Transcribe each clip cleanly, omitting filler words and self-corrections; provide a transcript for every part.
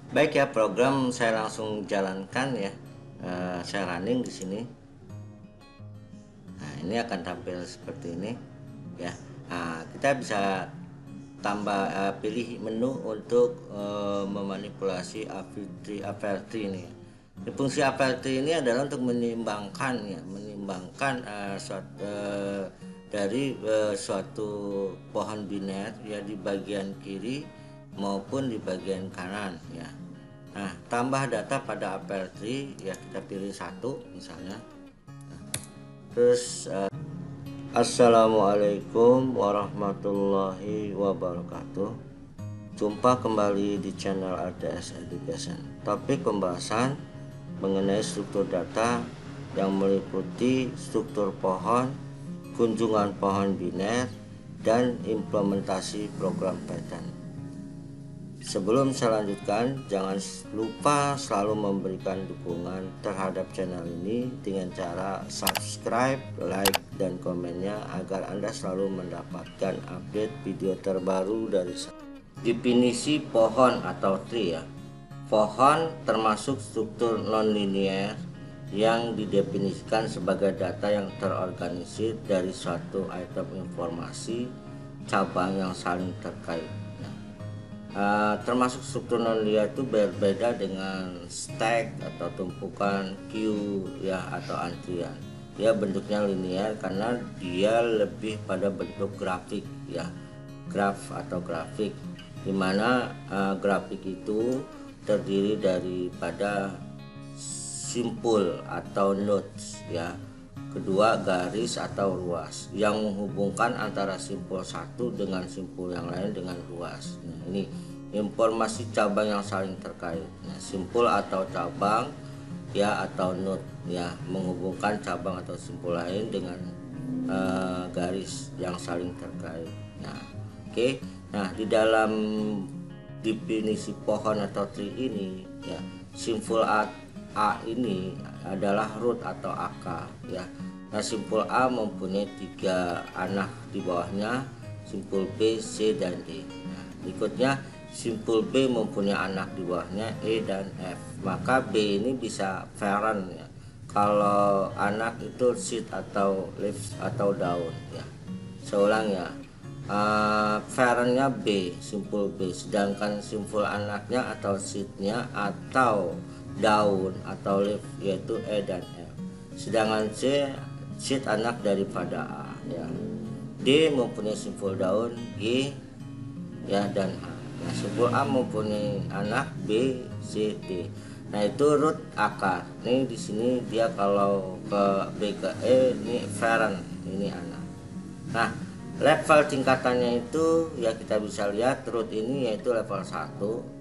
Baik ya, program saya langsung jalankan ya. Saya running di sini. Nah, ini akan tampil seperti ini ya. Nah, kita bisa tambah pilih menu untuk memanipulasi Aperture ini. Di fungsi Aperture ini adalah untuk menyimbangkan ya, dari suatu pohon biner ya di bagian kiri maupun di bagian kanan ya. Nah, tambah data pada Aperture ya, kita pilih satu misalnya. Terus Assalamualaikum warahmatullahi wabarakatuh. Jumpa kembali di channel RDS Education. Topik pembahasan mengenai struktur data yang meliputi struktur pohon, kunjungan pohon biner, dan implementasi program Python. Sebelum saya lanjutkan, jangan lupa selalu memberikan dukungan terhadap channel ini dengan cara subscribe, like, dan komennya agar Anda selalu mendapatkan update video terbaru dari saya. Definisi pohon atau tree ya. Pohon termasuk struktur nonlinear yang didefinisikan sebagai data yang terorganisir dari suatu item informasi cabang yang saling terkait. Termasuk struktur nonlinear itu berbeda dengan stack atau tumpukan, queue ya, atau antrian. Dia bentuknya linear karena dia lebih pada bentuk grafik ya, graph atau grafik, dimana grafik itu terdiri daripada simpul atau nodes ya, kedua garis atau ruas yang menghubungkan antara simpul satu dengan simpul yang lain dengan ruas. Nah, ini informasi cabang yang saling terkait. Nah, simpul atau cabang ya, atau node ya, menghubungkan cabang atau simpul lain dengan garis yang saling terkait. Nah, oke. Nah, di dalam definisi pohon atau tree ini ya, simpul A ini adalah root atau akar ya. Nah, simpul A mempunyai 3 anak di bawahnya, simpul B, C, dan D. Nah, berikutnya simpul B mempunyai anak di bawahnya E dan F. Maka B ini bisa parent ya. Kalau anak itu seed atau leaves atau daun ya. Seulang ya. Parentnya B, simpul B, sedangkan simpul anaknya atau seednya atau daun atau leaf yaitu E dan F. Sedangkan C seed anak daripada A ya. D mempunyai simpul daun, G ya, dan A. Nah, simpul A mempunyai anak B, C, D. Nah, itu root akar. Ini di sini dia kalau ke B ke E ini parent, ini anak. Nah, level tingkatannya itu ya kita bisa lihat root ini yaitu level 1.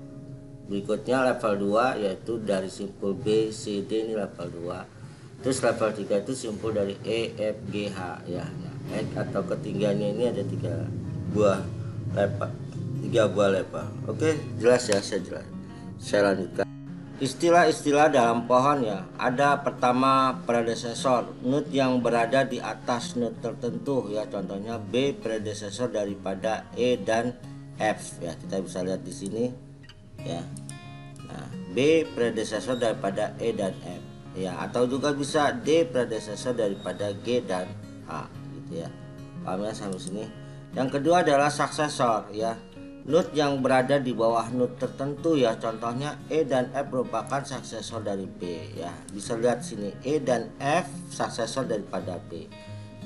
Berikutnya level 2 yaitu dari simpul B, C, D, ini level 2. Terus level 3 itu simpul dari E, F, G, H ya. Nah, atau ketinggiannya ini ada 3 buah level. 3 buah level. Oke, jelas ya, saya lanjutkan. Istilah-istilah dalam pohon ya. Ada pertama predesesor, node yang berada di atas node tertentu ya. Contohnya B predesesor daripada E dan F ya. Kita bisa lihat di sini ya. Nah, B predesesor daripada E dan F ya, atau juga bisa D predesesor daripada G dan H gitu ya. Paham ya sampai sini? Yang kedua adalah suksesor ya. Node yang berada di bawah node tertentu ya, contohnya E dan F merupakan suksesor dari B ya. Bisa lihat sini, E dan F suksesor daripada B,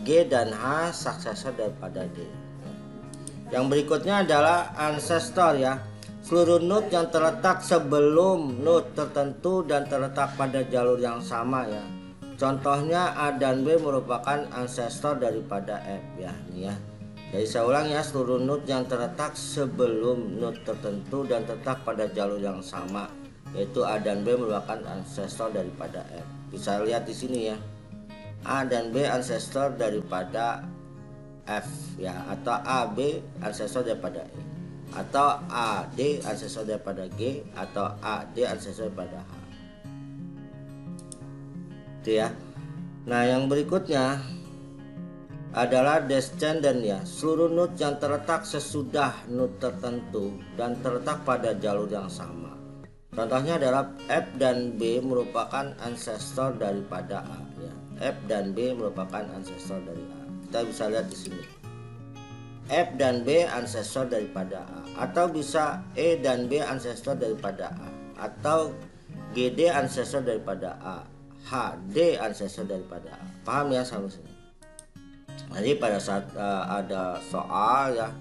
G dan H suksesor daripada D. Yang berikutnya adalah ancestor ya. Seluruh node yang terletak sebelum node tertentu dan terletak pada jalur yang sama ya. Contohnya A dan B merupakan ancestor daripada F ya, ini ya. Jadi saya ulang ya, seluruh node yang terletak sebelum node tertentu dan terletak pada jalur yang sama, yaitu A dan B merupakan ancestor daripada F. Bisa lihat di sini ya, A dan B ancestor daripada F ya, atau A, B ancestor daripada E, atau A, D ancestor daripada G, atau A, D ancestor daripada H. Itu ya. Nah, yang berikutnya adalah descendant ya. Seluruh node yang terletak sesudah node tertentu dan terletak pada jalur yang sama. Contohnya adalah F dan B merupakan ancestor daripada A ya. F dan B merupakan ancestor dari A. Kita bisa lihat di sini. F dan B ancestor daripada A, atau bisa E dan B ancestor daripada A, atau GD ancestor daripada A, HD ancestor daripada A. Paham ya sampai sini? Jadi pada saat ada soal ya,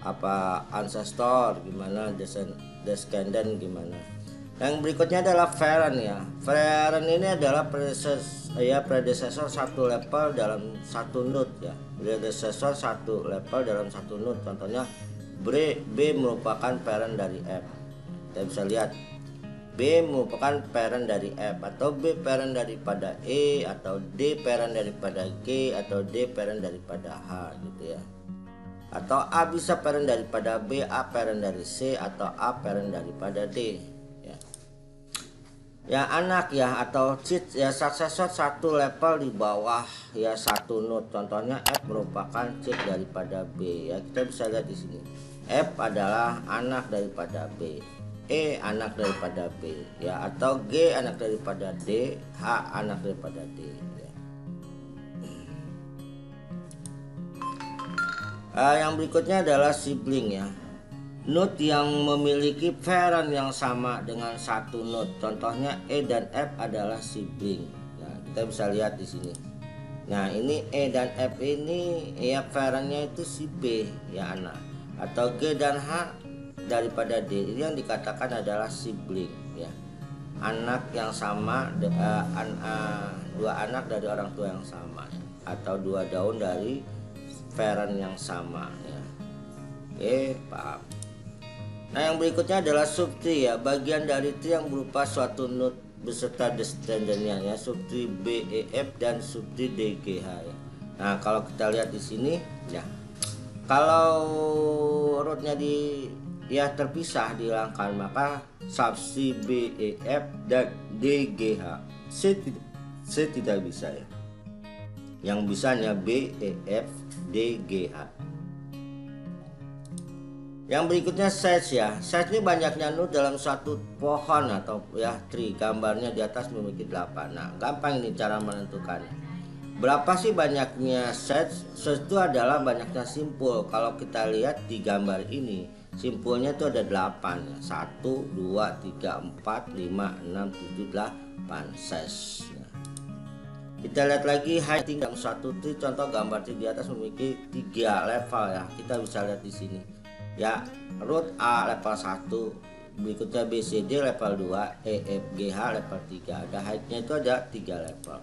apa ancestor gimana, descendant gimana. Yang berikutnya adalah parent ya. Parent ini adalah predecessor satu level dalam satu node ya. Predecessor satu level dalam satu node. Contohnya B merupakan parent dari F. Kita bisa lihat B merupakan parent dari F, atau B parent daripada E, atau D parent daripada G, atau D parent daripada H gitu ya. Atau A bisa parent daripada B, A parent dari C, atau A parent daripada D. Ya anak ya, atau cheat ya, successor satu level di bawah ya satu node. Contohnya F merupakan cheat daripada B ya. Kita bisa lihat di sini. F adalah anak daripada B, E anak daripada B ya, atau G anak daripada D, H anak daripada D ya. Yang berikutnya adalah sibling ya. Node yang memiliki parent yang sama dengan satu node. Contohnya E dan F adalah sibling. Nah, kita bisa lihat di sini. Nah, ini E dan F ini ya parentnya itu si B ya anak, atau G dan H daripada D. Ini yang dikatakan adalah sibling ya. Anak yang sama, dua anak dari orang tua yang sama ya. Atau dua daun dari parent yang sama ya. Oke, paham. Nah, yang berikutnya adalah subtree ya, bagian dari tree yang berupa suatu node beserta descendantnya ya, subtree B, E, F dan subtree D, G, H ya. Nah, kalau kita lihat di sini ya, kalau rootnya terpisah dihilangkan, maka subtree B, E, F dan D, G, H. C tidak bisa ya. Yang bisanya B, E, F, D, G, H. Yang berikutnya size ya. Size ini banyaknya node dalam satu pohon atau ya tree. Gambarnya di atas memiliki 8. Nah, gampang ini cara menentukannya. Berapa sih banyaknya size? Size itu adalah banyaknya simpul. Kalau kita lihat di gambar ini, simpulnya itu ada 8 ya. 1, 2, 3, 4, 5, 6, 7, 8 size. Nah, kita lihat lagi height dalam satu tree. Contoh gambar tree di atas memiliki 3 level ya. Kita bisa lihat di sini. Ya, root A level 1, berikutnya B, C, D level 2, E, F, G, H level 3. Ada height-nya itu ada 3 level.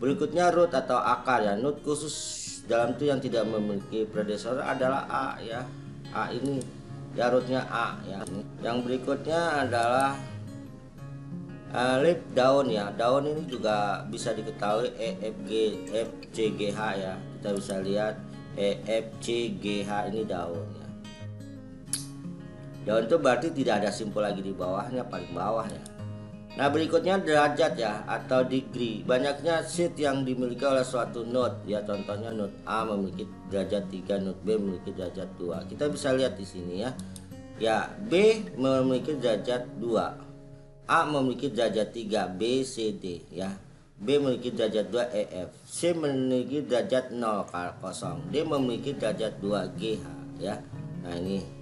Berikutnya root atau akar ya. Node khusus dalam itu yang tidak memiliki predecessor adalah A ya. A ini ya, rootnya A ya. Yang berikutnya adalah leaf daun ya. Daun ini juga bisa diketahui E, F, C, G, H ya. Kita bisa lihat E, F, C, G, H ini daun ya. Daun itu berarti tidak ada simpul lagi di bawahnya, paling bawah ya. Nah, berikutnya derajat ya, atau degree. Banyaknya seed yang dimiliki oleh suatu node ya. Contohnya node A memiliki derajat 3, node B memiliki derajat 2. Kita bisa lihat di sini ya. Ya, B memiliki derajat 2, A memiliki derajat 3, B, C, D ya. B memiliki derajat 2, E, F. C memiliki derajat 0, 0. D memiliki derajat 2, G, H ya. Nah, ini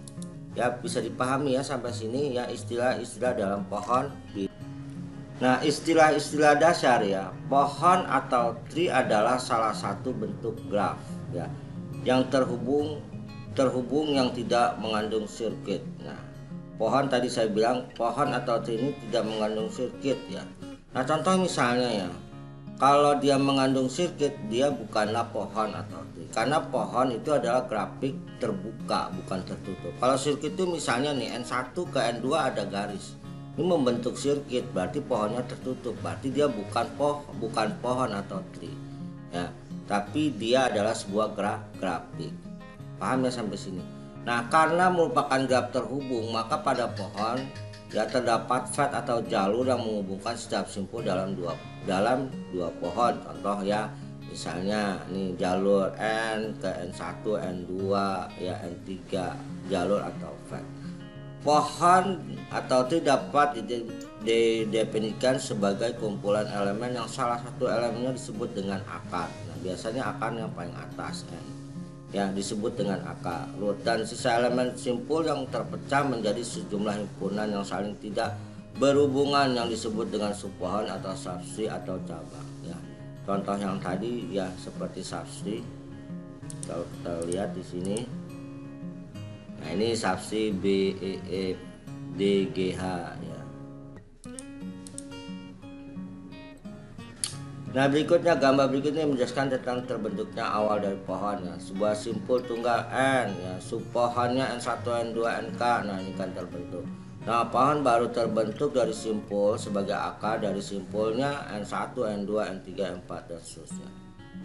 ya bisa dipahami ya sampai sini ya, istilah-istilah dalam pohon. Nah, istilah-istilah dasar ya. Pohon atau tree adalah salah satu bentuk graf ya, yang terhubung yang tidak mengandung sirkuit. Nah, pohon tadi saya bilang pohon atau tree ini tidak mengandung sirkuit ya. Nah, contoh misalnya ya, kalau dia mengandung sirkuit, dia bukanlah pohon atau tree. Karena pohon itu adalah grafik terbuka, bukan tertutup. Kalau sirkuit itu misalnya nih, N1 ke N2 ada garis. Ini membentuk sirkuit, berarti pohonnya tertutup. Berarti dia bukan pohon atau tree. Ya, tapi dia adalah sebuah grafik. Paham ya sampai sini? Nah, karena merupakan graf terhubung, maka pada pohon ya terdapat fat atau jalur yang menghubungkan setiap simpul dalam dua pohon. Contoh ya, misalnya nih jalur N ke N1, N2 ya, N3 jalur atau fat. pohon atau tree dapat didefinisikan sebagai kumpulan elemen yang salah satu elemennya disebut dengan akar. Nah, biasanya akar yang paling atas ya disebut dengan akar, root, dan sisa elemen simpul yang terpecah menjadi sejumlah himpunan yang saling tidak berhubungan yang disebut dengan subpohon atau subtree atau cabang ya. Contoh yang tadi ya seperti subtree. Kalau kita lihat di sini, nah ini subtree B E F D G H ya. Nah, berikutnya gambar berikutnya menjelaskan tentang terbentuknya awal dari pohonnya. Sebuah simpul tunggal N ya, subpohonnya N1, N2, Nk. Nah, ini kan terbentuk. Nah, pohon baru terbentuk dari simpul sebagai akar dari simpulnya N1, N2, N3, N4 dan seterusnya.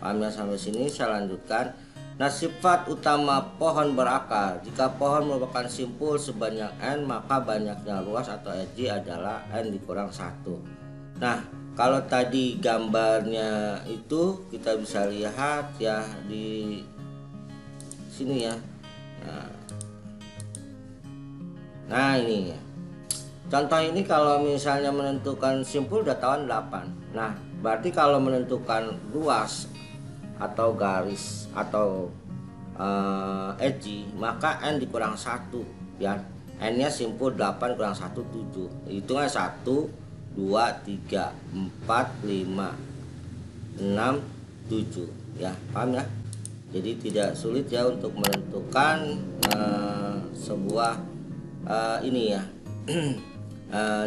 Paham ya sampai sini? Saya lanjutkan. Nah, sifat utama pohon berakar. Jika pohon merupakan simpul sebanyak N, maka banyaknya ruas atau edge adalah N dikurang 1. Nah, kalau tadi gambarnya itu kita bisa lihat ya di sini ya. Nah ini ya. Contoh ini kalau misalnya menentukan simpul udah tahun 8. Nah, berarti kalau menentukan ruas atau garis atau edge, maka N dikurang 1 ya. N nya simpul 8 kurang 1 7. Hitungnya 1 2 3 4 5 6 7 ya, paham ya. Jadi tidak sulit ya untuk menentukan sebuah ini ya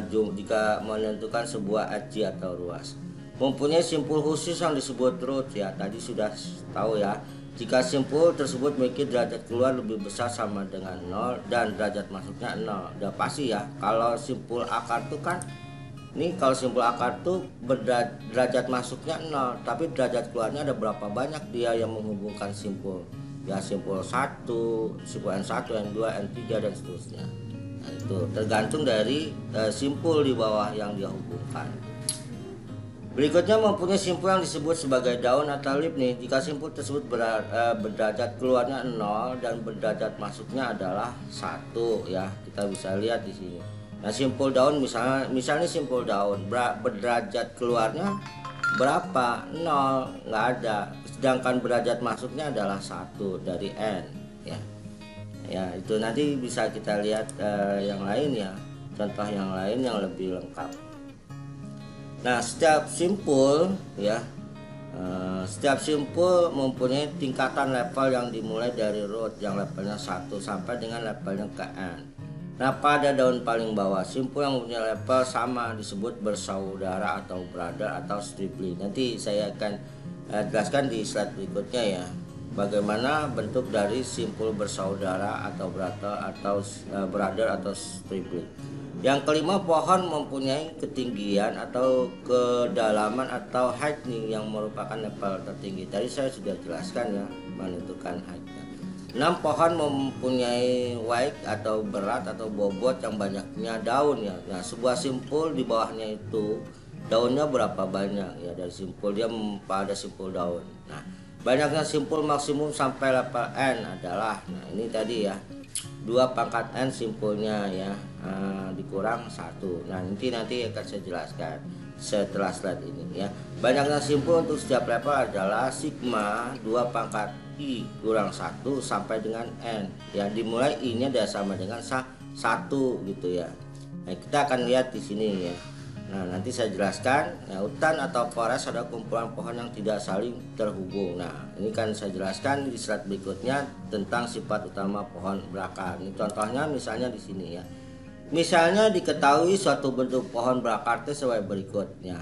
jika menentukan sebuah edge atau ruas. Mempunyai simpul khusus yang disebut root ya, tadi sudah tahu ya. Jika simpul tersebut memiliki derajat keluar lebih besar sama dengan 0 dan derajat masuknya 0. Udah pasti ya, kalau simpul akar itu kan ini, kalau simpul akar tuh derajat masuknya 0, tapi derajat keluarnya ada berapa banyak dia yang menghubungkan simpul ya, simpul 1, simpul N1, N2, N3 dan seterusnya. Nah, itu tergantung dari simpul di bawah yang dia hubungkan. Berikutnya mempunyai simpul yang disebut sebagai daun atau leaf nih. Jika simpul tersebut berderajat keluarnya 0 dan berderajat masuknya adalah 1 ya. Kita bisa lihat di sini. Nah, simpul daun misalnya simpul daun berderajat keluarnya berapa? 0, nggak ada. Sedangkan derajat masuknya adalah 1 dari N ya. Ya, itu nanti bisa kita lihat yang lain ya. Contoh yang lain yang lebih lengkap. Nah, setiap simpul ya, setiap simpul mempunyai tingkatan level yang dimulai dari root yang levelnya 1 sampai dengan levelnya ke N. Nah, pada daun paling bawah simpul yang mempunyai level sama disebut bersaudara atau brother atau sibling. Nanti saya akan jelaskan di slide berikutnya ya, bagaimana bentuk dari simpul bersaudara atau brother atau sibling. Yang kelima, pohon mempunyai ketinggian atau kedalaman atau height yang merupakan level tertinggi. Tadi saya sudah jelaskan ya menentukan height-nya. 6, pohon mempunyai weight atau berat atau bobot yang banyaknya daun ya. Nah, sebuah simpul di bawahnya itu daunnya berapa banyak ya, dari simpul dia pada simpul daun. Nah, banyaknya simpul maksimum sampai level N adalah, nah ini tadi ya, 2 pangkat N simpulnya ya, dikurang 1. Nah, nanti akan saya jelaskan setelah slide ini ya. Banyaknya simpul untuk setiap level adalah sigma 2 pangkat I kurang 1 sampai dengan N ya, dimulai I nya dah sama dengan 1 gitu ya. Nah, kita akan lihat di sini ya. Nah, nanti saya jelaskan ya, hutan atau forest adalah kumpulan pohon yang tidak saling terhubung. Nah, ini kan saya jelaskan di slide berikutnya tentang sifat utama pohon berakar. Ini contohnya misalnya di sini ya. Misalnya diketahui suatu bentuk pohon berakar sesuai berikutnya.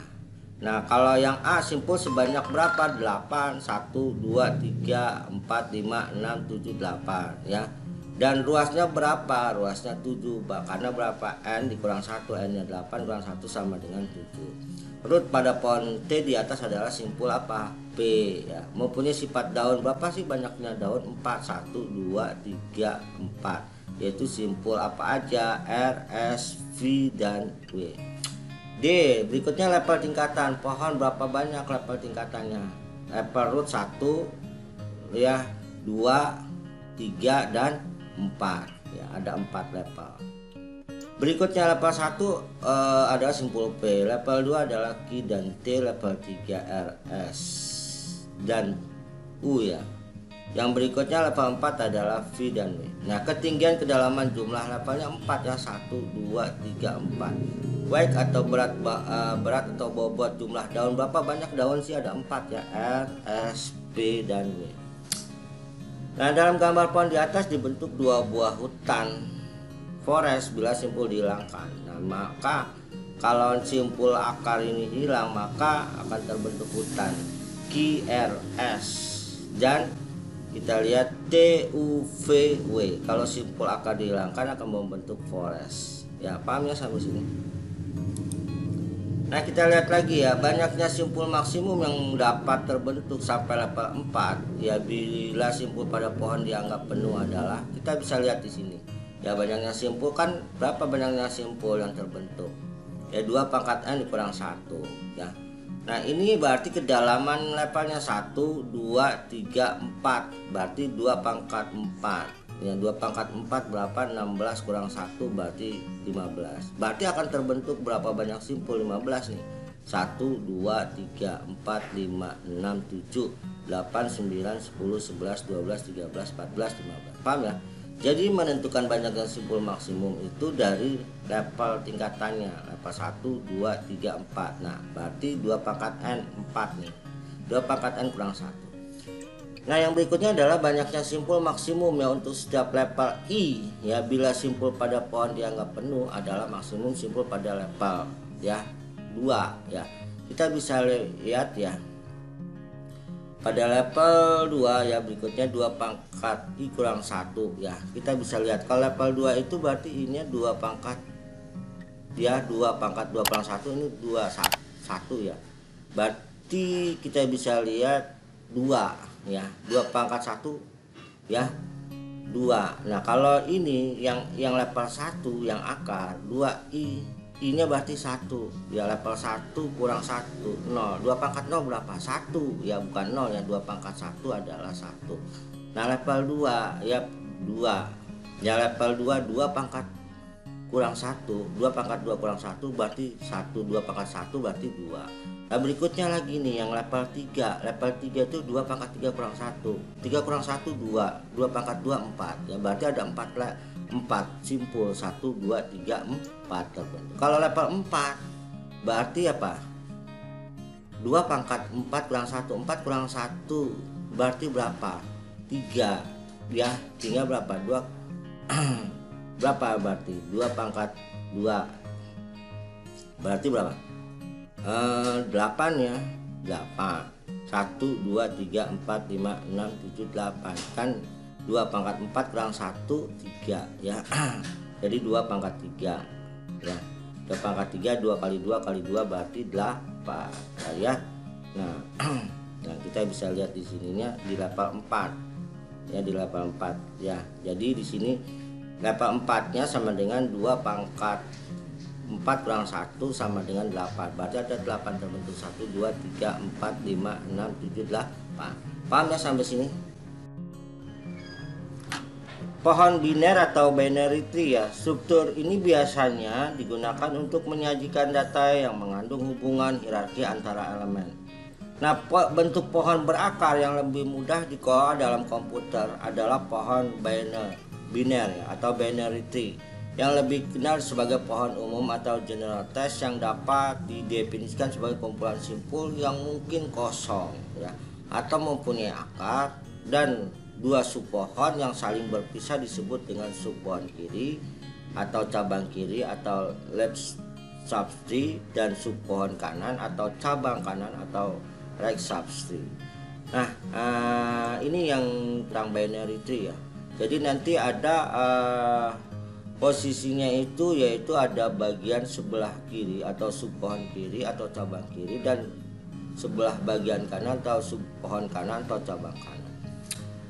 Nah, kalau yang A simpul sebanyak berapa? 8, 1, 2, 3, 4, 5, 6, 7, 8 ya. Dan ruasnya berapa? Ruasnya 7, karena berapa? N dikurang 1, N nya 8 kurang 1 sama dengan 7. Root pada pohon T di atas adalah simpul apa? P ya. Mempunyai sifat daun berapa sih banyaknya daun? 4, 1, 2, 3, 4. Yaitu simpul apa aja? R, S, V, dan W. D, berikutnya level tingkatan. Pohon berapa banyak level tingkatannya? Level root 1 ya, 2, 3, dan 4 ya, ada 4 level. Berikutnya level 1 adalah simpul P, level 2 adalah Q dan T, level 3 RS dan U ya. Yang berikutnya level 4 adalah V dan W. Nah, ketinggian kedalaman jumlah levelnya 4 ya, 1 2 3 4. Weight atau berat atau bobot jumlah daun, berapa banyak daun sih, ada 4 ya, R, S, P dan W. Nah, dalam gambar pohon di atas dibentuk dua buah hutan forest bila simpul dihilangkan. Nah, maka kalau simpul akar ini hilang maka akan terbentuk hutan QRS, dan kita lihat TUVW. Kalau simpul akar dihilangkan akan membentuk forest. Ya, paham ya sampai sini? Nah, kita lihat lagi ya, banyaknya simpul maksimum yang dapat terbentuk sampai level 4 ya bila simpul pada pohon dianggap penuh adalah, kita bisa lihat di sini. Ya, banyaknya simpul kan, berapa banyaknya simpul yang terbentuk? Ya 2 pangkat N dikurang 1 ya. Nah, ini berarti kedalaman levelnya 1 2 3 4, berarti 2 pangkat 4. Ya, 2 pangkat 4 berapa? 16 kurang 1 berarti 15. Berarti akan terbentuk berapa banyak simpul? 15 nih. 1 2 3 4 5 6 7 8 9 10 11 12 13 14 15. Paham ya? Jadi menentukan banyaknya simpul maksimum itu dari level tingkatannya, level 1 2 3 4. Nah, berarti 2 pangkat N 4 nih. 2 pangkat N kurang 1. Nah, yang berikutnya adalah banyaknya simpul maksimum ya untuk setiap level I ya, bila simpul pada pohon dianggap penuh adalah maksimum simpul pada level ya 2 ya. Kita bisa lihat ya pada level 2 ya, berikutnya 2 pangkat I kurang 1 ya. Kita bisa lihat kalau level 2 itu berarti ini 2 pangkat ya, 2 pangkat 2 kurang 1 ini 2 1 ya. Berarti kita bisa lihat 2 ya, 2 pangkat 1 ya 2. Nah, kalau ini yang level 1 yang akar 2I, I-nya berarti 1 ya, level 1 kurang 1 0. 2 pangkat 0 berapa? 1 ya, bukan 0 ya, 2 pangkat 1 adalah 1. Nah, level 2 ya 2 ya, level 2 2 pangkat kurang 1, 2 pangkat 2 kurang 1 berarti 1, 2 pangkat 1 berarti 2. Nah, berikutnya lagi nih yang level 3. Level 3 itu 2 pangkat 3 kurang 1. 3 kurang 1 2. 2 pangkat 2 4. Ya, berarti ada 4 simpul 1 2 3 4 terbentuk. Kalau level 4 berarti apa? 2 pangkat 4 kurang 1. 4 kurang 1 berarti berapa? 3. Ya, tinggal berapa? 2 berapa berarti? 2 pangkat 2 berarti berapa? 8 ya, 8 1 2 3 4 5 6 7 8 kan 2 pangkat 4 kurang 1 3 ya. Jadi 2 pangkat 3 ya, 2 pangkat 3 2 kali 2 kali 2 berarti 8 ya. Nah, nah kita bisa lihat di sininya di level 4 ya, di level 4 ya. Jadi di sini level 4 nya sama dengan 2 pangkat 4 kurang 1 sama dengan 8. Berarti ada 8 terbentuk. 1 2 3 4 5 6 7 8. Paham ya sampai sini? Pohon biner atau binary tree ya, struktur ini biasanya digunakan untuk menyajikan data yang mengandung hubungan hierarki antara elemen. Nah, bentuk pohon berakar yang lebih mudah dikelola dalam komputer adalah pohon biner ya, atau binary tree, yang lebih dikenal sebagai pohon umum atau general text, yang dapat didefinisikan sebagai kumpulan simpul yang mungkin kosong ya, atau mempunyai akar dan 2 subpohon yang saling berpisah disebut dengan subpohon kiri atau cabang kiri atau left subtree, dan subpohon kanan atau cabang kanan atau right subtree. Nah, ini yang tentang binary tree ya. Jadi nanti ada posisinya itu, yaitu ada bagian sebelah kiri atau subpohon kiri atau cabang kiri, dan sebelah bagian kanan atau subpohon kanan atau cabang kanan.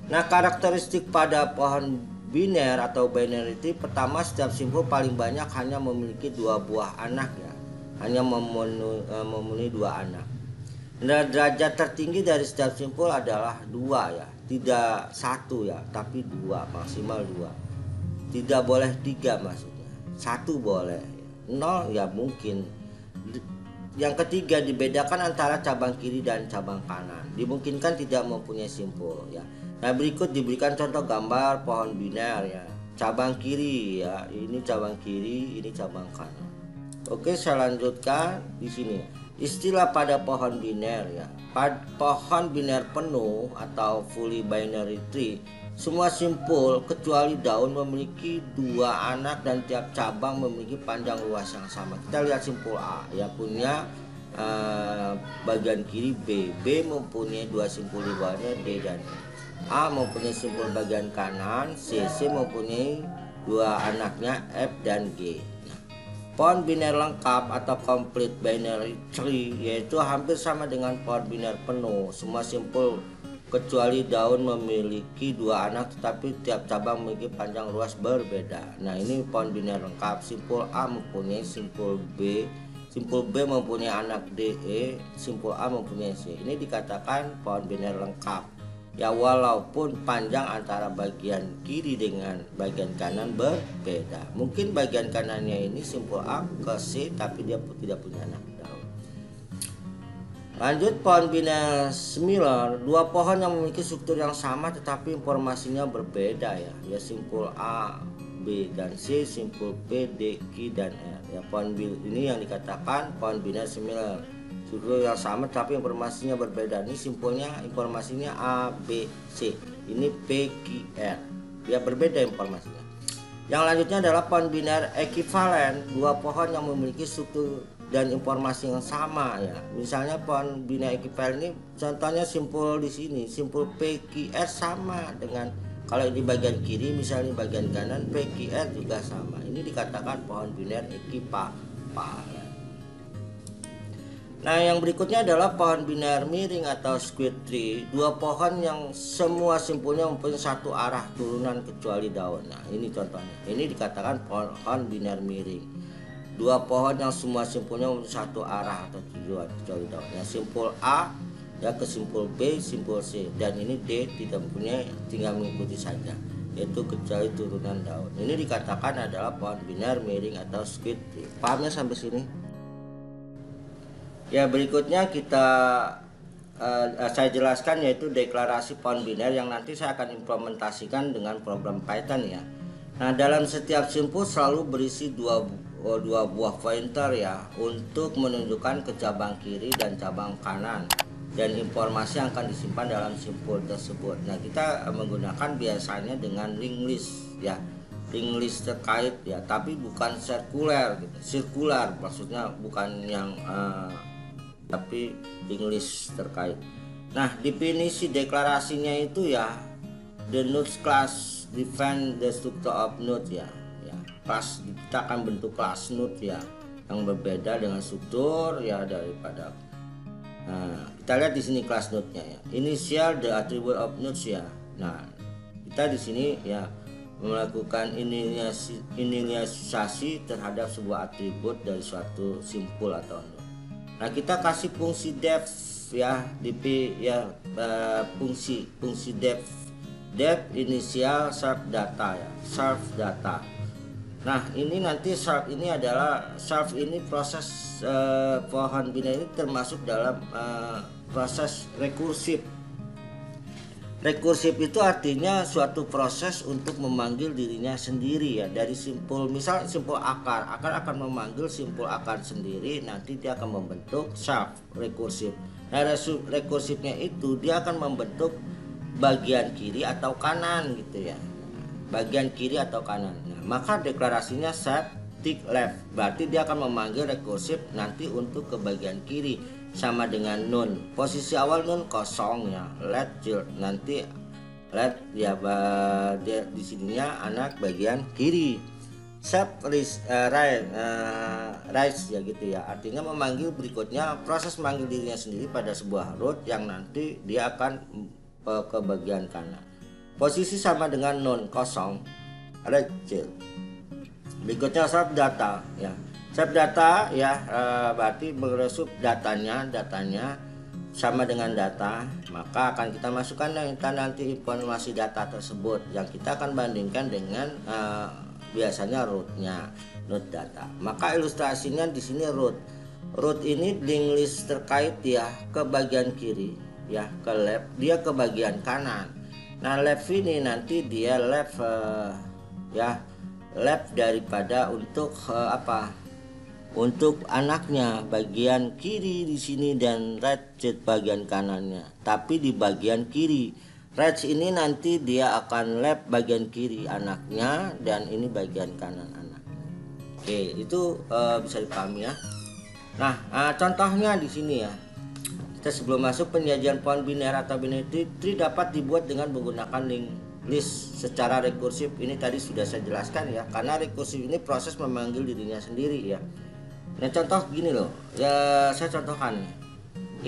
Nah, karakteristik pada pohon biner atau binary tree, pertama setiap simpul paling banyak hanya memiliki 2 buah anak ya, hanya memenuhi 2 anak. Nah, derajat tertinggi dari setiap simpul adalah 2 ya, tidak 1 ya, tapi 2, maksimal 2. Tidak boleh 3 maksudnya. 1 boleh, 0 ya mungkin. Yang ketiga, dibedakan antara cabang kiri dan cabang kanan, dimungkinkan tidak mempunyai simpul ya. Nah, berikut diberikan contoh gambar pohon biner ya. Cabang kiri ya, ini cabang kiri, ini cabang kanan. Oke, saya lanjutkan di sini. Istilah pada pohon biner ya. Pohon biner penuh atau fully binary tree, semua simpul kecuali daun memiliki 2 anak dan tiap cabang memiliki panjang luas yang sama. Kita lihat simpul A yang punya bagian kiri B. B mempunyai 2 simpul di bawahnya D dan E. A mempunyai simpul bagian kanan, C mempunyai 2 anaknya F dan G. Pohon biner lengkap atau complete binary tree yaitu hampir sama dengan pohon biner penuh. Semua simpul kecuali daun memiliki 2 anak tetapi tiap cabang memiliki panjang luas berbeda. Nah, ini pohon biner lengkap. Simpul A mempunyai simpul B, simpul B mempunyai anak D, E, simpul A mempunyai C. Ini dikatakan pohon biner lengkap. Ya, walaupun panjang antara bagian kiri dengan bagian kanan berbeda. Mungkin bagian kanannya ini simpul A ke C tapi dia tidak punya anak daun. Lanjut, pohon biner similar, 2 pohon yang memiliki struktur yang sama tetapi informasinya berbeda ya. Ya, simpul A, B dan C, simpul P, D, Q dan R. Ya, pohon ini yang dikatakan pohon biner similar. Struktur yang sama tapi informasinya berbeda. Ini simpulnya informasinya A, B, C. Ini P, Q, R. Ya, berbeda informasinya. Yang lanjutnya adalah pohon biner ekivalen, 2 pohon yang memiliki struktur dan informasi yang sama ya. Misalnya pohon biner ekivalen ini contohnya simpul di sini, simpul P, Q, R sama dengan kalau di bagian kiri misalnya bagian kanan P, Q, R juga sama. Ini dikatakan pohon biner ekivalen. Nah, yang berikutnya adalah pohon biner miring atau square tree, 2 pohon yang semua simpulnya mempunyai 1 arah turunan kecuali daun. Nah, ini contohnya. Ini dikatakan pohon biner miring. 2 pohon yang semua simpulnya mempunyai 1 arah atau tujuan kecuali daun. Yang simpul A ya ke simpul B, simpul C, dan ini D tidak mempunyai, tinggal mengikuti saja, yaitu kecuali turunan daun. Ini dikatakan adalah pohon biner miring atau square tree. Pahamnya sampai sini? Ya, berikutnya saya jelaskan yaitu deklarasi pohon biner yang nanti saya akan implementasikan dengan program Python ya. Nah, dalam setiap simpul selalu berisi dua buah pointer ya untuk menunjukkan ke cabang kiri dan cabang kanan dan informasi yang akan disimpan dalam simpul tersebut. Nah, kita menggunakan biasanya dengan ring list ya. Ring list terkait ya, tapi bukan sirkular gitu. Sirkular maksudnya bukan yang tapi English terkait. Nah, definisi deklarasinya itu ya, the nodes class define the structure of node ya. Kelas, kita akan bentuk kelas node ya yang berbeda dengan struktur ya daripada. Nah, kita lihat di sini kelas node-nya ya. Initial the attribute of nodes ya. Nah, kita di sini ya melakukan inisialisasi terhadap sebuah atribut dari suatu simpul atau node. Nah, kita kasih fungsi def ya, dp ya, fungsi def inisial serve data ya, serve data. Nah, ini nanti serve ini adalah proses pohon biner ini termasuk dalam proses rekursif. Rekursif itu artinya suatu proses untuk memanggil dirinya sendiri ya, dari simpul, misal simpul akar akan memanggil simpul akar sendiri, nanti dia akan membentuk serve rekursif. Nah, rekursifnya itu dia akan membentuk bagian kiri atau kanan gitu ya, bagian kiri atau kanan. Nah, maka deklarasinya set tick left, berarti dia akan memanggil rekursif nanti untuk ke bagian kiri, sama dengan nun, posisi awal nun kosong ya, let child, nanti let ya dia di sininya anak bagian kiri. Set rise ya gitu ya, artinya memanggil berikutnya, proses memanggil dirinya sendiri pada sebuah root yang nanti dia akan ke bagian kanan. Posisi sama dengan nun kosong, let child. Berikutnya serve data ya. Serve data ya, berarti meresup datanya sama dengan data, maka akan kita masukkan nanti informasi data tersebut yang kita akan bandingkan dengan biasanya rootnya. node data. Maka ilustrasinya di sini root. Root ini linked list terkait ya ke bagian kiri ya, ke left, dia ke bagian kanan. Nah left ini nanti dia left ya, left daripada untuk apa? Untuk anaknya bagian kiri di sini dan right bagian kanannya. Tapi di bagian kiri, right ini nanti dia akan left bagian kiri anaknya dan ini bagian kanan anaknya. Oke, itu bisa dipahami ya. Nah, contohnya di sini ya. Kita sebelum masuk penyajian pohon biner atau binary tree dapat dibuat dengan menggunakan linked list secara rekursif. Ini tadi sudah saya jelaskan ya. Karena rekursif ini proses memanggil dirinya sendiri ya. Nah contoh gini loh ya, saya contohkan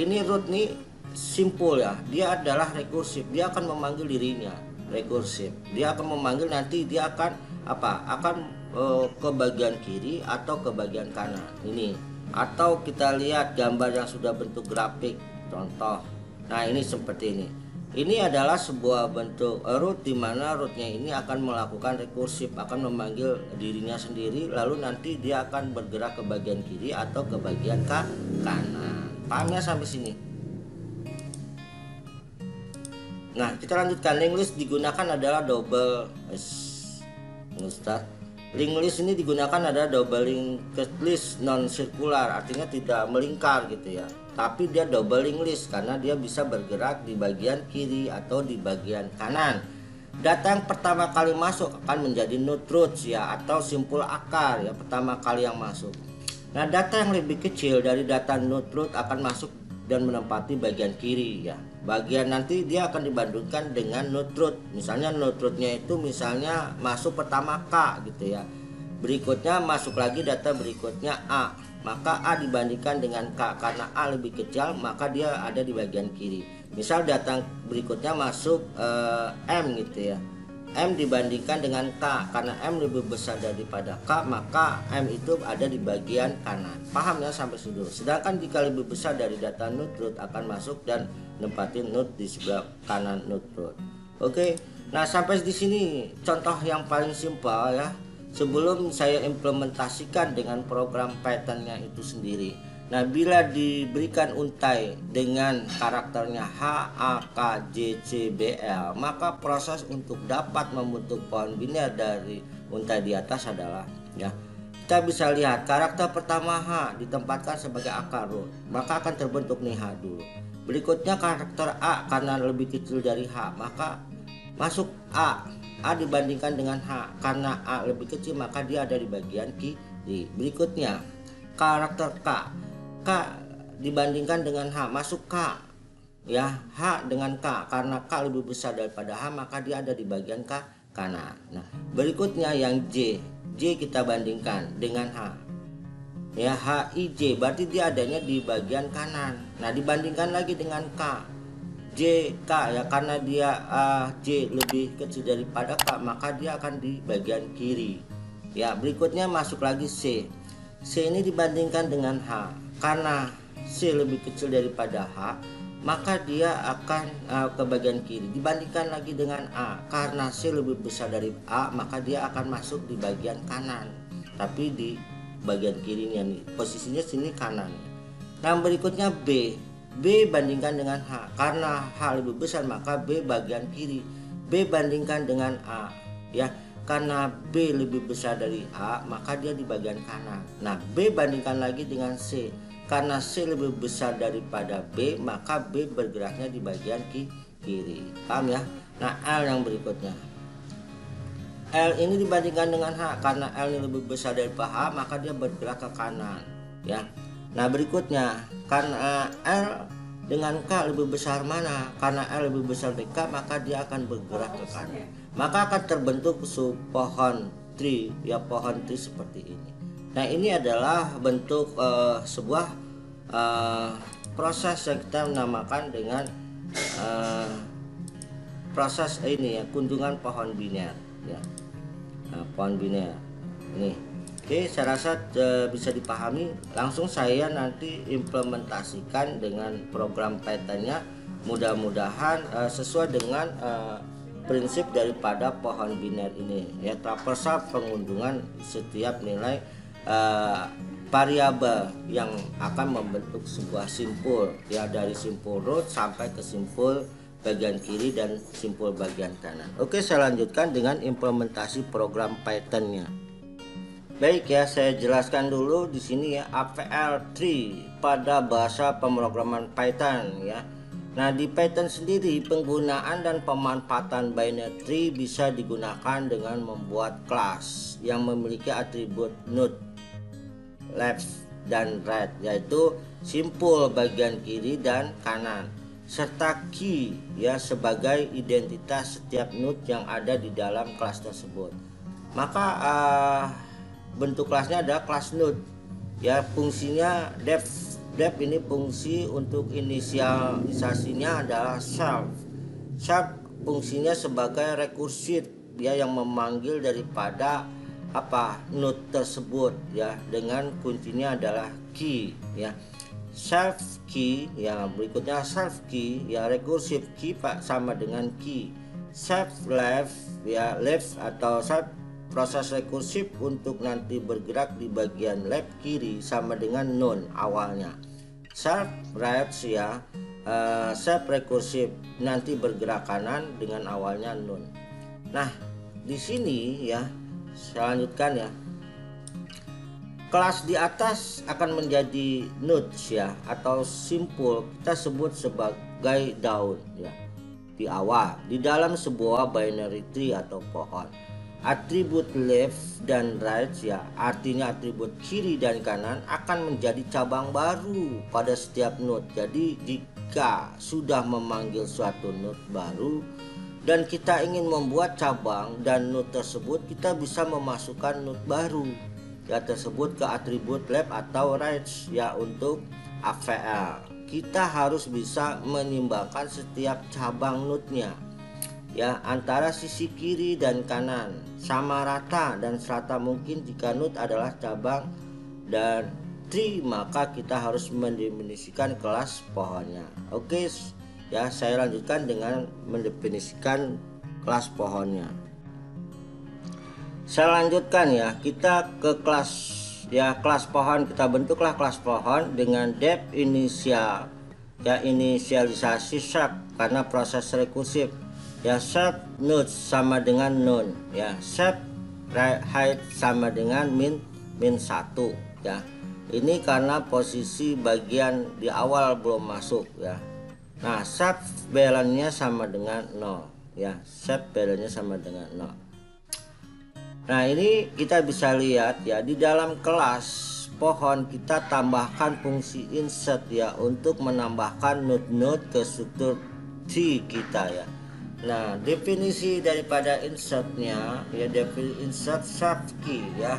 ini root nih simpul ya, dia adalah rekursif, dia akan memanggil dirinya rekursif, dia akan memanggil nanti dia akan apa, akan ke bagian kiri atau ke bagian kanan ini. Atau kita lihat gambar yang sudah bentuk grafik contoh. Nah ini seperti ini adalah sebuah bentuk root di mana rootnya ini akan melakukan rekursif, akan memanggil dirinya sendiri, lalu nanti dia akan bergerak ke bagian kiri atau ke bagian kanan. Pahamnya sampai sini? Nah kita lanjutkan. Linked list digunakan adalah double linked list ini digunakan adalah double linked list non sirkular, artinya tidak melingkar gitu ya. Tapi dia double linked list karena dia bisa bergerak di bagian kiri atau di bagian kanan. Data yang pertama kali masuk akan menjadi node roots ya, atau simpul akar ya, pertama kali yang masuk. Nah data yang lebih kecil dari data node root akan masuk dan menempati bagian kiri ya. Bagian nanti dia akan dibandingkan dengan node root. Misalnya node rootnya itu misalnya masuk pertama K gitu ya. Berikutnya masuk lagi data berikutnya A. Maka A dibandingkan dengan K, karena A lebih kecil maka dia ada di bagian kiri. Misal data berikutnya masuk M gitu ya, M dibandingkan dengan K, karena M lebih besar daripada K maka M itu ada di bagian kanan. Paham ya sampai situ? Sedangkan jika lebih besar dari data node root akan masuk dan nempatin node di sebelah kanan node root. Oke, nah sampai di sini contoh yang paling simpel ya. Sebelum saya implementasikan dengan program Python-nya itu sendiri. Nah, bila diberikan untai dengan karakternya H, A, K, J, C, B, L, maka proses untuk dapat membentuk pohon biner dari untai di atas adalah ya. Kita bisa lihat karakter pertama H ditempatkan sebagai akar root, maka akan terbentuk nih H dulu. Berikutnya karakter A karena lebih kecil dari H, maka masuk A. A dibandingkan dengan H, karena A lebih kecil maka dia ada di bagian kiri. Berikutnya karakter K, K dibandingkan dengan H, masuk K ya, H dengan K, karena K lebih besar daripada H maka dia ada di bagian kanan. Nah berikutnya yang J, J kita bandingkan dengan H ya, H I J berarti dia adanya di bagian kanan. Nah dibandingkan lagi dengan K, J, K ya, karena dia J lebih kecil daripada K maka dia akan di bagian kiri ya. Berikutnya masuk lagi C, C ini dibandingkan dengan H, karena C lebih kecil daripada H maka dia akan ke bagian kiri. Dibandingkan lagi dengan A, karena C lebih besar dari A maka dia akan masuk di bagian kanan, tapi di bagian kirinya nih, posisinya sini kanan. Nah berikutnya B, B bandingkan dengan H, karena H lebih besar maka B bagian kiri. B bandingkan dengan A ya, karena B lebih besar dari A maka dia di bagian kanan. Nah B bandingkan lagi dengan C, karena C lebih besar daripada B maka B bergeraknya di bagian kiri. Paham ya? Nah L yang berikutnya, L ini dibandingkan dengan H, karena L ini lebih besar daripada H maka dia bergerak ke kanan ya. Nah berikutnya karena L dengan K lebih besar mana, karena L lebih besar dari K maka dia akan bergerak ke kanan, maka akan terbentuk pohon tree ya, pohon tree seperti ini. Nah ini adalah bentuk sebuah proses yang kita namakan dengan proses ini ya, kunjungan pohon biner ya. Nah, pohon biner ini. Oke, saya rasa bisa dipahami. Langsung saya nanti implementasikan dengan program Python-nya. Mudah-mudahan sesuai dengan prinsip daripada pohon biner ini ya. Traversal pengunjungan setiap nilai variabel yang akan membentuk sebuah simpul ya, dari simpul root sampai ke simpul bagian kiri dan simpul bagian kanan. Oke, saya lanjutkan dengan implementasi program Python-nya. Baik ya, saya jelaskan dulu di sini ya, AVL tree pada bahasa pemrograman Python ya. Nah, di Python sendiri penggunaan dan pemanfaatan binary tree bisa digunakan dengan membuat kelas yang memiliki atribut node, left dan right, yaitu simpul bagian kiri dan kanan, serta key ya sebagai identitas setiap node yang ada di dalam kelas tersebut. Maka bentuk kelasnya adalah kelas node ya. Fungsinya def ini fungsi untuk inisialisasinya adalah self fungsinya sebagai recursive ya, yang memanggil daripada node tersebut ya, dengan kuncinya adalah key ya. Self key ya, berikutnya self key ya, recursive key sama dengan key. Self left ya, left atau self proses rekursif untuk nanti bergerak di bagian left kiri sama dengan none awalnya. Self right ya, self rekursif nanti bergerak kanan dengan awalnya none. Nah, di sini ya, saya lanjutkan ya. Kelas di atas akan menjadi nodes ya, atau simpul kita sebut sebagai daun ya, di awal di dalam sebuah binary tree atau pohon. Atribut left dan right ya, artinya atribut kiri dan kanan, akan menjadi cabang baru pada setiap node. Jadi jika sudah memanggil suatu node baru dan kita ingin membuat cabang dan node tersebut, kita bisa memasukkan node baru ya tersebut ke atribut left atau right ya. Untuk AVL kita harus bisa menimbangkan setiap cabang node-nya ya, antara sisi kiri dan kanan sama rata dan serata mungkin. Jika node adalah cabang dan tree, maka kita harus mendefinisikan kelas pohonnya. Oke ya, saya lanjutkan dengan mendefinisikan kelas pohonnya. Saya lanjutkan ya, kita ke kelas ya, kelas pohon. Kita bentuklah kelas pohon dengan def inisial ya, inisialisasi shape karena proses rekursif ya. Shape node sama dengan none ya, shape height sama dengan min 1 ya. Ini karena posisi bagian di awal belum masuk ya. Nah, shape balance-nya sama dengan 0 ya, shape balance-nya sama dengan 0. Nah, ini kita bisa lihat ya, di dalam kelas pohon kita tambahkan fungsi insert ya, untuk menambahkan node-node ke struktur tree kita ya. Nah, definisi daripada insertnya ya, definisi insert sub key ya,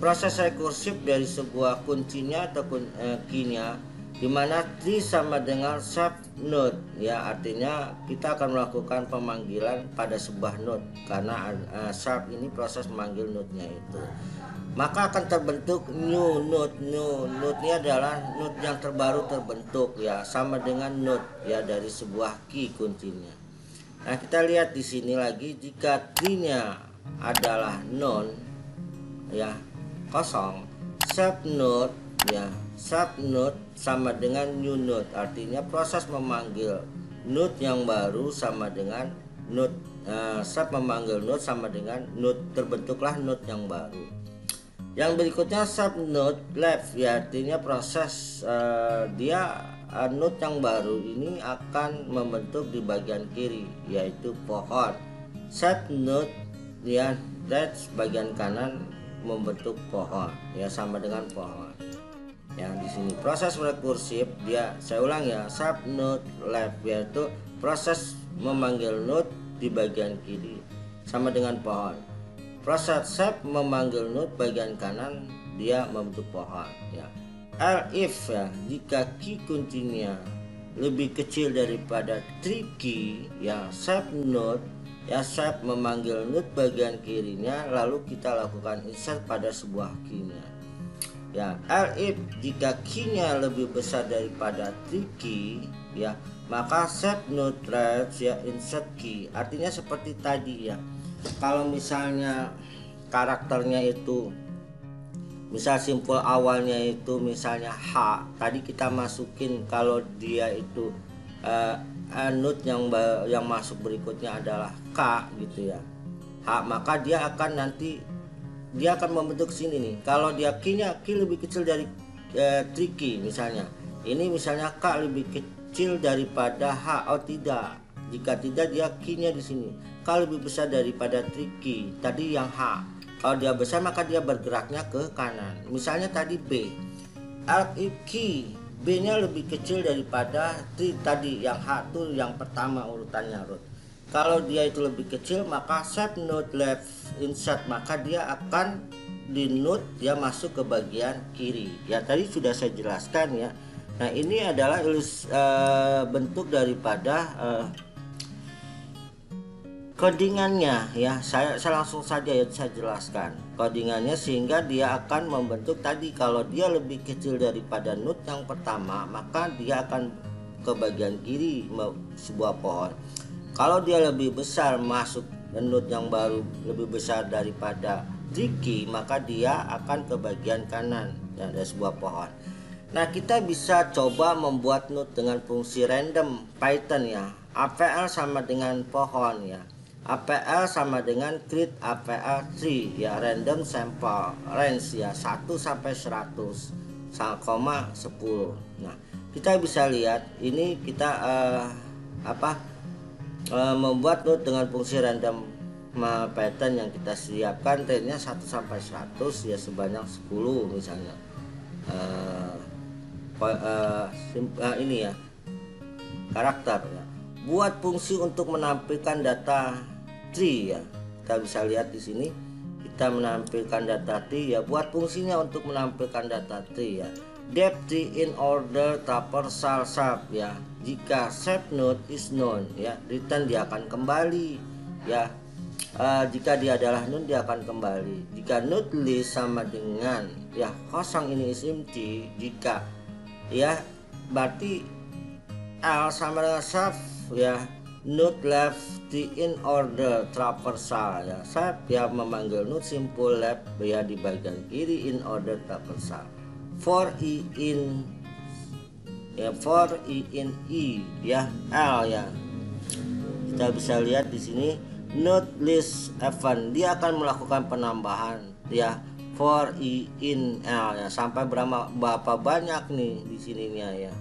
proses rekursif dari sebuah kuncinya atau key-nya, dimana tree sama dengan sub node ya, artinya kita akan melakukan pemanggilan pada sebuah node karena sub ini proses memanggil node-nya itu. Maka akan terbentuk new node. New node-nya adalah node yang terbaru terbentuk ya, sama dengan node ya dari sebuah key kuncinya. Nah, kita lihat di sini lagi, jika tree-nya adalah none ya, kosong, sub node ya, sub node sama dengan new node, artinya proses memanggil node yang baru sama dengan node sub memanggil node sama dengan node, terbentuklah node yang baru. Yang berikutnya sub node left ya, artinya proses dia node yang baru ini akan membentuk di bagian kiri yaitu pohon. Sub node ya, right bagian kanan membentuk pohon ya, sama dengan pohon. Ya, di sini proses rekursif dia, saya ulang ya, sub node left yaitu proses memanggil node di bagian kiri sama dengan pohon. Proses sub memanggil node bagian kanan, dia membentuk pohon ya. If ya, jika key kuncinya lebih kecil daripada tree key ya, sub node ya, sub memanggil node bagian kirinya, lalu kita lakukan insert pada sebuah key-nya ya. If jika key-nya lebih besar daripada tree key ya, maka save node threads ya insert key. Artinya seperti tadi ya, kalau misalnya karakternya itu misal simpul awalnya itu misalnya H, tadi kita masukin kalau dia itu node yang masuk berikutnya adalah K gitu ya, H, maka dia akan membentuk sini nih. Kalau dia key lebih kecil dari tricky misalnya, ini misalnya K lebih kecil daripada H, oh tidak, jika tidak dia key-nya di sini K lebih besar daripada tricky tadi yang H. Kalau dia besar maka dia bergeraknya ke kanan. Misalnya tadi B, if key B-nya lebih kecil daripada tadi yang H itu yang pertama urutannya root. Kalau dia itu lebih kecil maka save node left insert, maka dia akan di node dia masuk ke bagian kiri. Ya tadi sudah saya jelaskan ya. Nah ini adalah bentuk daripada codingannya ya. Saya langsung saja ya saya jelaskan codingannya, sehingga dia akan membentuk tadi kalau dia lebih kecil daripada node yang pertama maka dia akan ke bagian kiri sebuah pohon. Kalau dia lebih besar masuk node yang baru lebih besar daripada tricky maka dia akan ke bagian kanan ya, dari sebuah pohon. Nah kita bisa coba membuat node dengan fungsi random Python ya. APL sama dengan pohon ya, APL sama dengan create APL tree ya, random sample range ya 1 sampai 100 10. Nah kita bisa lihat ini kita membuat node dengan fungsi random Python yang kita siapkan range-nya 1 sampai 100 ya, sebanyak 10 misalnya. Ini ya karakter ya. Buat fungsi untuk menampilkan data tree ya, kita bisa lihat di sini kita menampilkan data tree ya. Buat fungsinya untuk menampilkan data tree ya, depth tree in order traversal sub ya. Jika save node is known ya, return dia akan kembali ya. Jika dia adalah known dia akan kembali. Jika node list sama dengan ya kosong ini is empty, jika ya berarti L sama dengan sub ya, node left tree in order traversal ya. Sub ya memanggil node simple left ya di bagian kiri in order traversal. For i in ya, for i in i ya L ya. Kita bisa lihat di sini node list event dia akan melakukan penambahan ya for i in L ya, sampai berapa banyak nih di sininya ya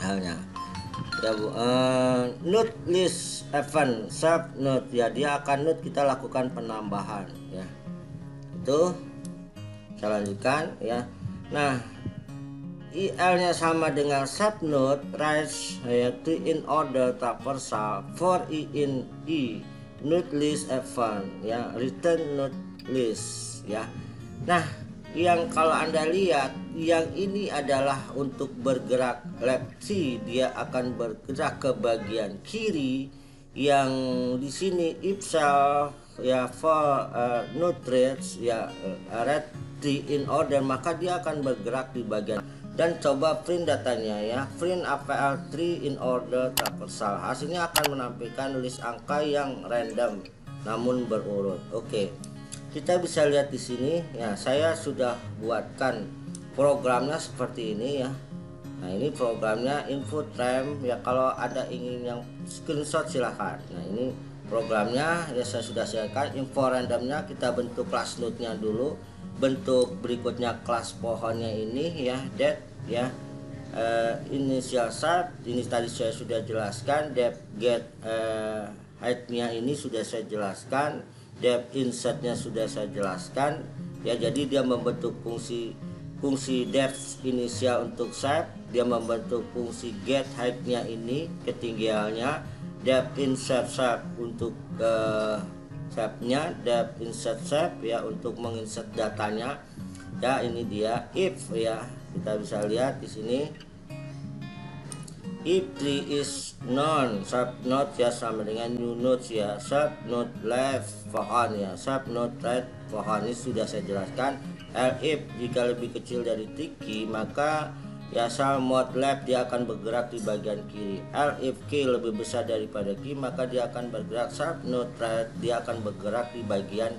halnya ya node list event sub node ya, dia akan node kita lakukan penambahan ya. Itu saya lanjutkan ya. Nah IL nya sama dengan sub node rise yaitu in order traversal for i in i node list event ya, return node list ya. Nah yang kalau Anda lihat yang ini adalah untuk bergerak left tree, dia akan bergerak ke bagian kiri. Yang di sini if self ya for node threads ya red tree in order, maka dia akan bergerak di bagian. Dan coba print datanya ya, print APL tree in order traversal, hasilnya akan menampilkan list angka yang random namun berurut. Oke. Kita bisa lihat di sini ya, saya sudah buatkan programnya seperti ini ya. Nah ini programnya input RAM ya, kalau ada ingin yang screenshot silahkan. Nah ini programnya ya, saya sudah siapkan info randomnya. Kita bentuk kelas node-nya dulu, bentuk berikutnya kelas pohonnya ini ya, depth ya, initial start ini tadi saya sudah jelaskan, depth get height-nya ini sudah saya jelaskan, depth insertnya sudah saya jelaskan ya. Jadi dia membentuk fungsi depth inisial untuk shape, dia membentuk fungsi get height-nya ini ketinggiannya, depth insert shape untuk shape-nya, depth insert shape ya untuk menginsert datanya ya. Ini dia if ya, kita bisa lihat di sini if tree is known sub node ya sama dengan new nodes ya, sub node left pohon ya, sub node right pohon, ini sudah saya jelaskan. If jika lebih kecil dari tricky maka ya sel mode left dia akan bergerak di bagian kiri. L if key lebih besar daripada key maka dia akan bergerak. Sharp node right dia akan bergerak di bagian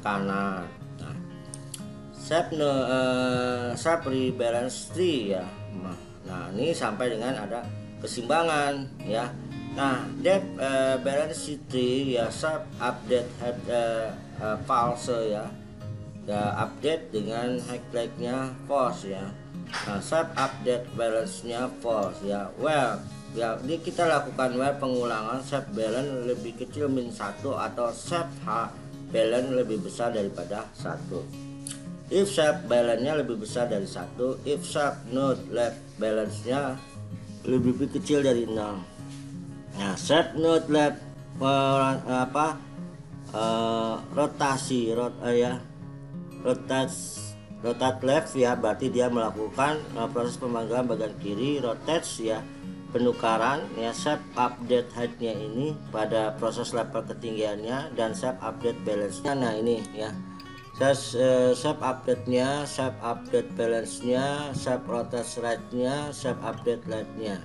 kanan. Nah, sharp rebalance tree ya. Nah, ini sampai dengan ada keseimbangan ya. Nah, depth balance tree ya, sharp update head false ya. Ya, update dengan highlightnya false ya. Nah, sharp update balance-nya false ya. Well, ya ini kita lakukan pengulangan sharp balance lebih kecil min 1 atau sharp balance lebih besar daripada 1. If sharp balance-nya lebih besar dari 1, if sharp node left balance-nya lebih kecil dari 0. Nah, sharp node left rotasi rotate left ya, berarti dia melakukan proses pemanggilan bagian kiri. Rotates ya, penukaran ya. Shape update height-nya ini pada proses level ketinggiannya, dan shape update balance-nya. Nah, ini ya, shape update-nya, shape update balance-nya, shape rotate right-nya, shape update left-nya.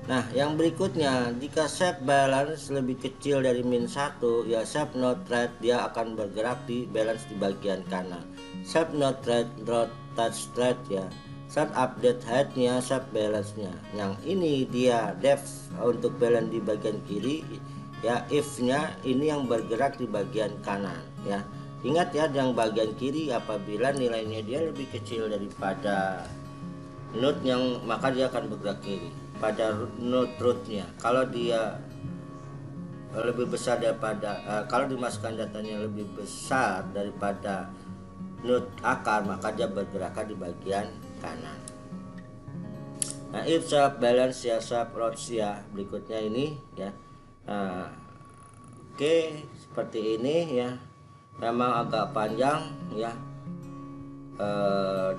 Nah, yang berikutnya, jika shape balance lebih kecil dari min 1 ya, shape node right dia akan bergerak di balance di bagian kanan. Shape node right rotate straight ya, shape update height-nya, shape balance-nya. Yang ini dia depth untuk balance di bagian kiri ya, if-nya ini yang bergerak di bagian kanan ya. Ingat ya, yang bagian kiri apabila nilainya dia lebih kecil daripada node yang, maka dia akan bergerak kiri pada node rootnya. Kalau dia lebih besar daripada kalau dimasukkan datanya lebih besar daripada node akar, maka dia bergerak di bagian kanan. Nah, if sharp balance ya, sharp rots ya, berikutnya ini ya. Oke, seperti ini ya, memang agak panjang ya.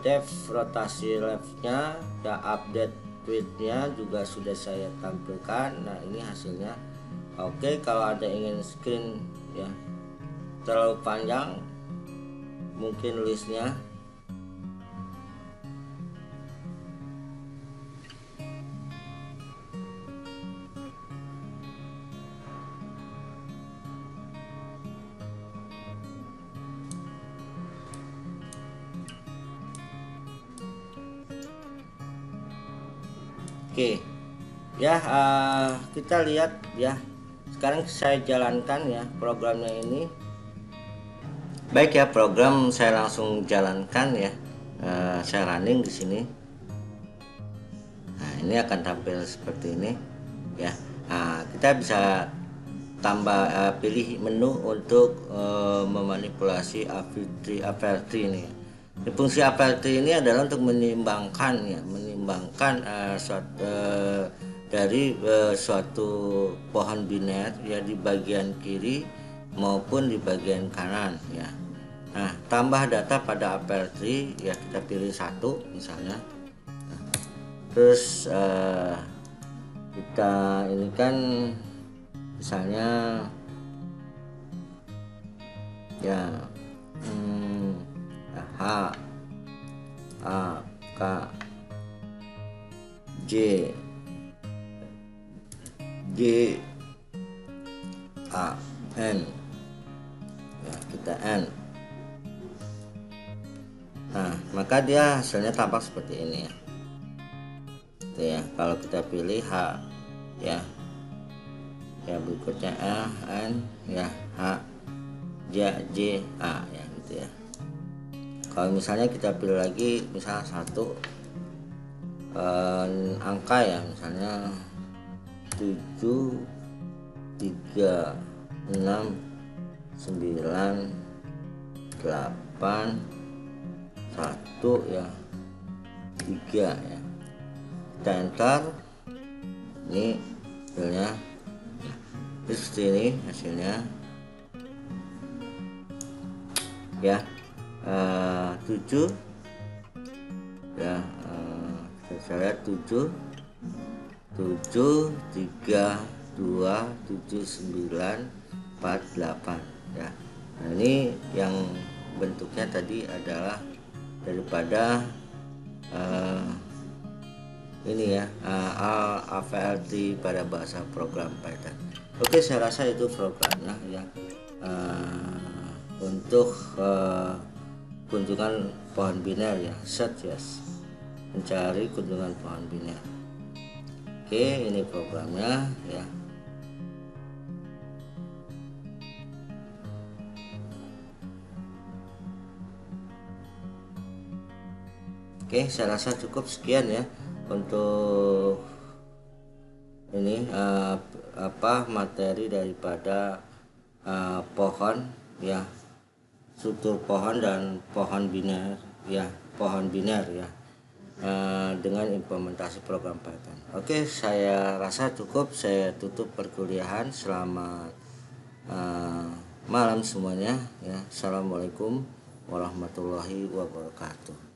Depth rotasi left-nya ya, update tweetnya juga sudah saya tampilkan. Nah, ini hasilnya. Oke, kalau ada ingin screen ya terlalu panjang, mungkin listnya. Oke ya, kita lihat ya. Sekarang saya jalankan ya programnya ini. Baik ya, program saya langsung jalankan ya. Saya running di sini. Nah, ini akan tampil seperti ini ya. Nah, kita bisa tambah pilih menu untuk memanipulasi aperture ini. Fungsi aperture ini adalah untuk menimbangkan ya, dari suatu pohon biner ya, di bagian kiri maupun di bagian kanan ya. Nah, tambah data pada aperture ya, kita pilih 1 misalnya. Nah, terus kita ini kan misalnya ya H A K J G A N ya, kita N. Nah, maka dia hasilnya tampak seperti ini ya. Itu ya, kalau kita pilih H ya, ya berikutnya A N ya, H J A ya, gitu ya. Kalau misalnya kita pilih lagi misalnya 1 angka ya, misalnya 7 3 6 9 8 1 ya, 3 ya. Kita enter. Ini hasilnya seperti ini hasilnya ya. 7 ya, saya lihat 7 3 2 7 9 4 8 ya. Nah, ini yang bentuknya tadi adalah daripada ini ya, AVLT pada bahasa program Python. Oke, saya rasa itu programnya ya. Untuk kunjungan pohon biner ya, search yes, mencari kunjungan pohon biner. Oke, ini programnya ya. Oke, saya rasa cukup sekian ya untuk ini materi daripada pohon ya, struktur pohon dan pohon biner ya, dengan implementasi program Python. Oke, saya rasa cukup. Saya tutup perkuliahan. Selamat malam semuanya ya. Assalamualaikum warahmatullahi wabarakatuh.